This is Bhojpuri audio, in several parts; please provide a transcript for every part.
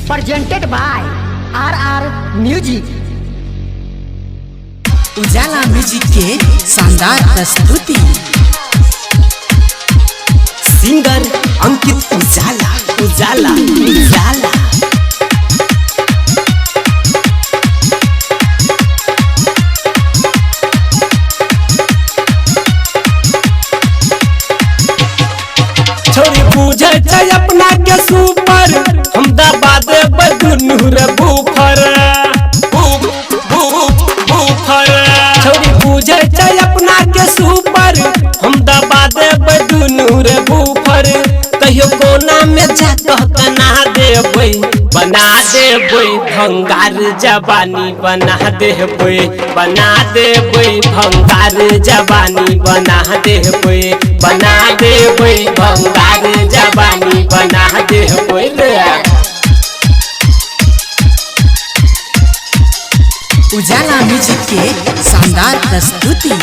presented by RR Music। उजाला म्यूजिक के शानदार प्रस्तुति। सिंगर अंकित उजाला उजाला उजाला। छोरी पूछे छै अपना के सुपर हम दबा देबै दुनू रे बूफर बूफर। छोरी पूछे छै अपना के सुपर हम दबा देबै दुनू रे बूफर। कहियो कोना में जाके बना देबै भंगार जवानी बना देबै भंगार जवानी बना देबै भंगार जवानी बना देबै रे। उजाला म्यूजिक के शानदार प्रस्तुति।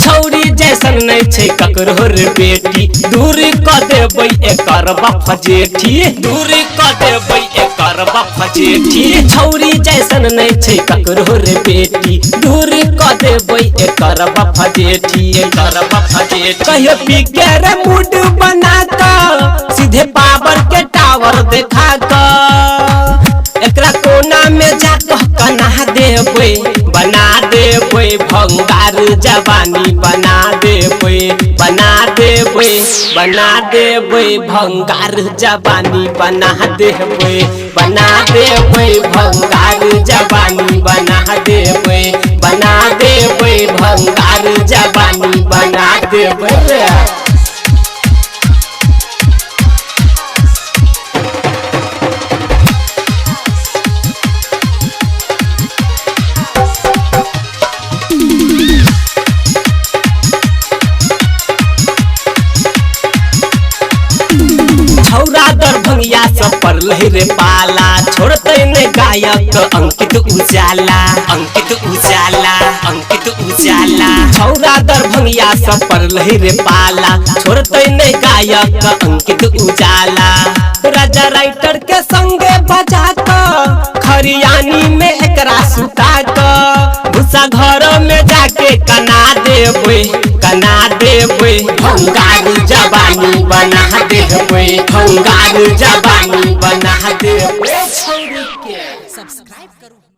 छौरी जैसन नहीं छै ककरो रे बेटी दूर क देबै एकर बाप जेठी दूर क देबै एकर बाप जेठी। छौरी जैसन नहीं छै ककरो रे बेटी दूर क देबै एकर बाप जेठी कहियो पी के रे मूड बना क सीधे पावर के टावर देखा क एकरा कोना में जाके कना देबै भंगार जवानी बना देबै भंगार जवानी बना देबै भंगार जवानी बना देबै भंगार जवानी बना देबै रे। छौरा दरभंगिया सब पड़लै रे पाला छोड़ते ने गायक अंकित उजाला छौरा दरभंगिया सब पड़लै रे पाला छोड़ते ने गायक अंकित उजाला। राजा राइटर के संगे बजा क खरियानी में एकरा सुता क भूसा घर में जाके कना देबै भंगार जवानी बना देबै भंगार जवानी बना देबै। सब्सक्राइब करो।